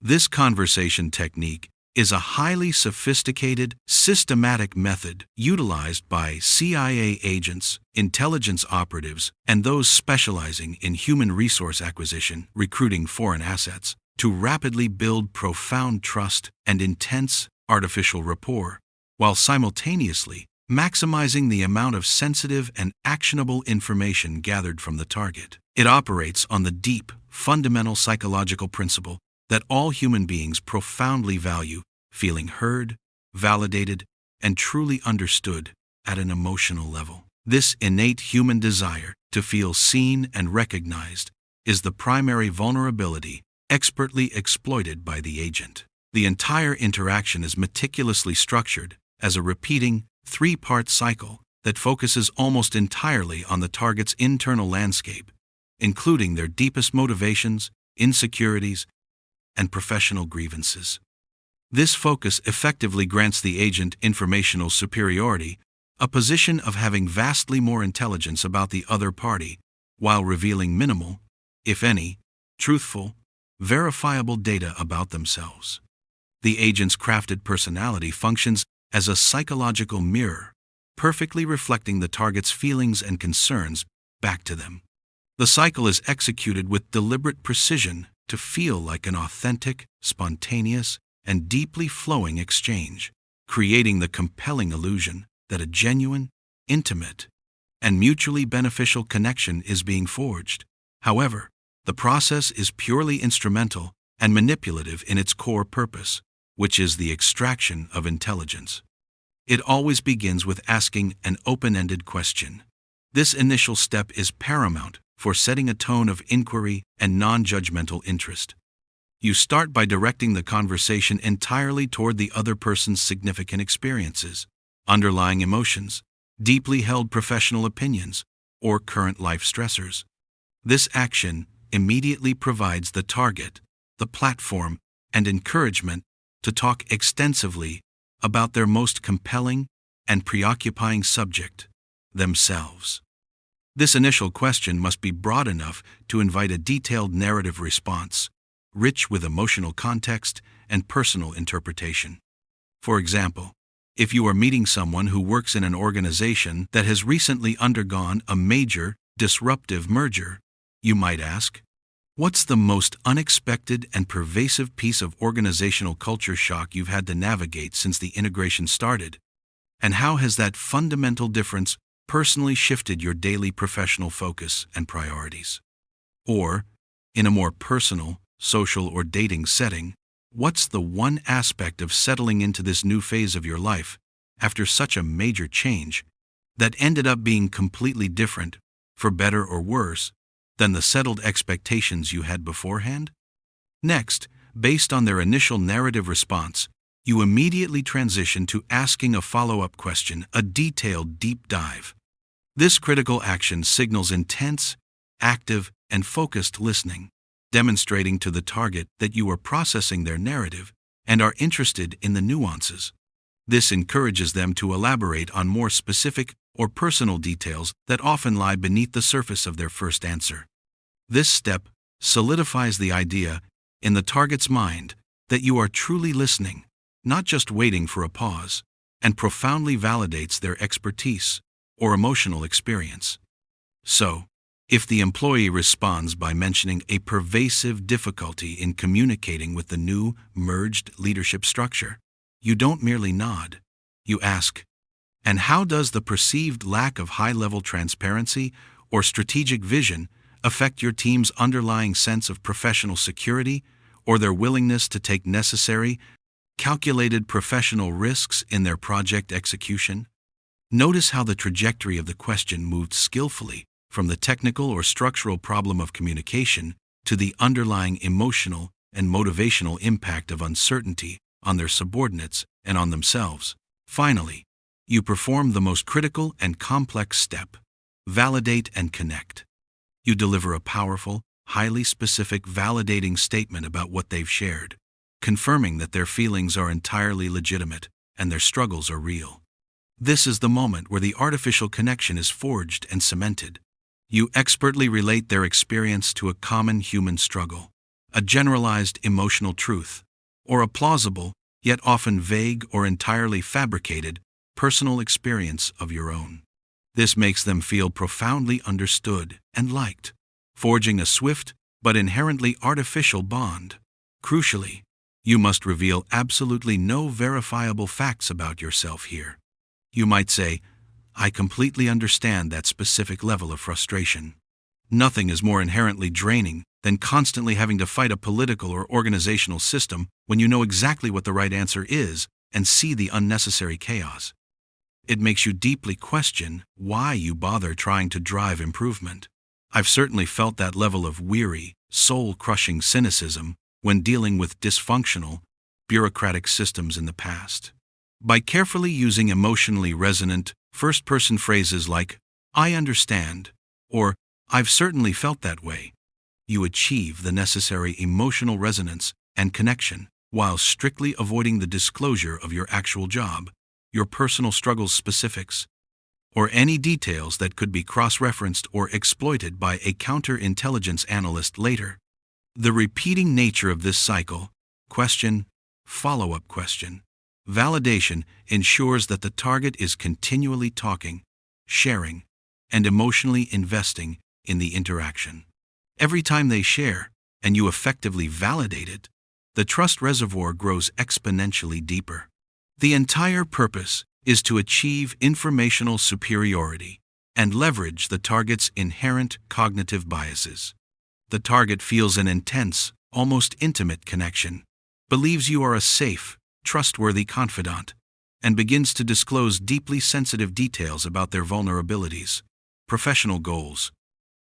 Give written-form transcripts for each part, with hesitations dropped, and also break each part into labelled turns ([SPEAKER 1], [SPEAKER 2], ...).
[SPEAKER 1] This conversation technique is a highly sophisticated, systematic method utilized by CIA agents, intelligence operatives, and those specializing in human resource acquisition, recruiting foreign assets, to rapidly build profound trust and intense artificial rapport, while simultaneously maximizing the amount of sensitive and actionable information gathered from the target. It operates on the deep, fundamental psychological principle that all human beings profoundly value feeling heard, validated, and truly understood at an emotional level. This innate human desire to feel seen and recognized is the primary vulnerability expertly exploited by the agent. The entire interaction is meticulously structured as a repeating, three-part cycle that focuses almost entirely on the target's internal landscape, including their deepest motivations, insecurities, and professional grievances. This focus effectively grants the agent informational superiority, a position of having vastly more intelligence about the other party, while revealing minimal, if any, truthful, verifiable data about themselves. The agent's crafted personality functions as a psychological mirror, perfectly reflecting the target's feelings and concerns back to them. The cycle is executed with deliberate precision to feel like an authentic, spontaneous, and deeply flowing exchange, creating the compelling illusion that a genuine, intimate, and mutually beneficial connection is being forged. However, the process is purely instrumental and manipulative in its core purpose, which is the extraction of intelligence. It always begins with asking an open-ended question. This initial step is paramount for setting a tone of inquiry and non-judgmental interest. You start by directing the conversation entirely toward the other person's significant experiences, underlying emotions, deeply held professional opinions, or current life stressors. This action immediately provides the target, the platform, and encouragement to talk extensively about their most compelling and preoccupying subject, themselves. This initial question must be broad enough to invite a detailed narrative response, rich with emotional context and personal interpretation. For example, if you are meeting someone who works in an organization that has recently undergone a major, disruptive merger, you might ask, "What's the most unexpected and pervasive piece of organizational culture shock you've had to navigate since the integration started? And how has that fundamental difference personally shifted your daily professional focus and priorities?" Or, in a more personal, social, or dating setting, what's the one aspect of settling into this new phase of your life after such a major change that ended up being completely different, for better or worse, than the settled expectations you had beforehand? Next, based on their initial narrative response, you immediately transition to asking a follow-up question, a detailed deep dive. This critical action signals intense, active, and focused listening, demonstrating to the target that you are processing their narrative and are interested in the nuances. This encourages them to elaborate on more specific or personal details that often lie beneath the surface of their first answer. This step solidifies the idea in the target's mind that you are truly listening, not just waiting for a pause, and profoundly validates their expertise or emotional experience. So, if the employee responds by mentioning a pervasive difficulty in communicating with the new, merged leadership structure, you don't merely nod. You ask, "And how does the perceived lack of high-level transparency or strategic vision affect your team's underlying sense of professional security or their willingness to take necessary, calculated professional risks in their project execution?" Notice how the trajectory of the question moved skillfully from the technical or structural problem of communication to the underlying emotional and motivational impact of uncertainty on their subordinates and on themselves. Finally, you perform the most critical and complex step: validate and connect. You deliver a powerful, highly specific, validating statement about what they've shared, confirming that their feelings are entirely legitimate and their struggles are real. This is the moment where the artificial connection is forged and cemented. You expertly relate their experience to a common human struggle, a generalized emotional truth, or a plausible, yet often vague or entirely fabricated, personal experience of your own. This makes them feel profoundly understood and liked, forging a swift but inherently artificial bond. Crucially, you must reveal absolutely no verifiable facts about yourself here. You might say, "I completely understand that specific level of frustration." Nothing is more inherently draining than constantly having to fight a political or organizational system when you know exactly what the right answer is and see the unnecessary chaos. It makes you deeply question why you bother trying to drive improvement. I've certainly felt that level of weary, soul-crushing cynicism when dealing with dysfunctional, bureaucratic systems in the past. By carefully using emotionally resonant, first-person phrases like, "I understand," or "I've certainly felt that way," you achieve the necessary emotional resonance and connection while strictly avoiding the disclosure of your actual job, your personal struggles specifics, or any details that could be cross-referenced or exploited by a counterintelligence analyst later. The repeating nature of this cycle, question, follow-up question, validation, ensures that the target is continually talking, sharing, and emotionally investing in the interaction. Every time they share, and you effectively validate it, the trust reservoir grows exponentially deeper. The entire purpose is to achieve informational superiority and leverage the target's inherent cognitive biases. The target feels an intense, almost intimate connection, believes you are a safe, trustworthy confidant, and begins to disclose deeply sensitive details about their vulnerabilities, professional goals,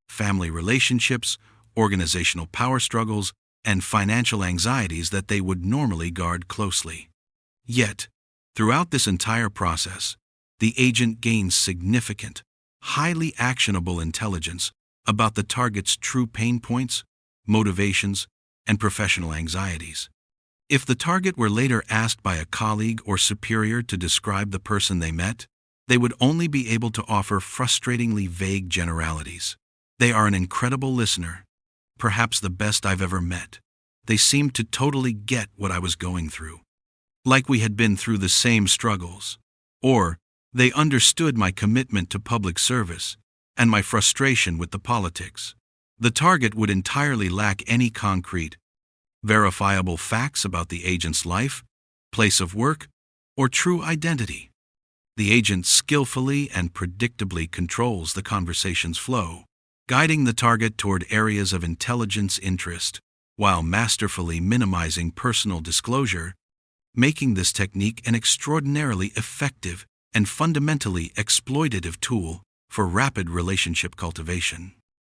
[SPEAKER 1] family relationships, organizational power struggles, and financial anxieties that they would normally guard closely. Yet, throughout this entire process, the agent gains significant, highly actionable intelligence about the target's true pain points, motivations, and professional anxieties. If the target were later asked by a colleague or superior to describe the person they met, they would only be able to offer frustratingly vague generalities. They are an incredible listener, perhaps the best I've ever met. They seemed to totally get what I was going through, like we had been through the same struggles. Or, they understood my commitment to public service and my frustration with the politics. The target would entirely lack any concrete, verifiable facts about the agent's life, place of work, or true identity. The agent skillfully and predictably controls the conversation's flow, guiding the target toward areas of intelligence interest, while masterfully minimizing personal disclosure, making this technique an extraordinarily effective and fundamentally exploitative tool for rapid relationship cultivation.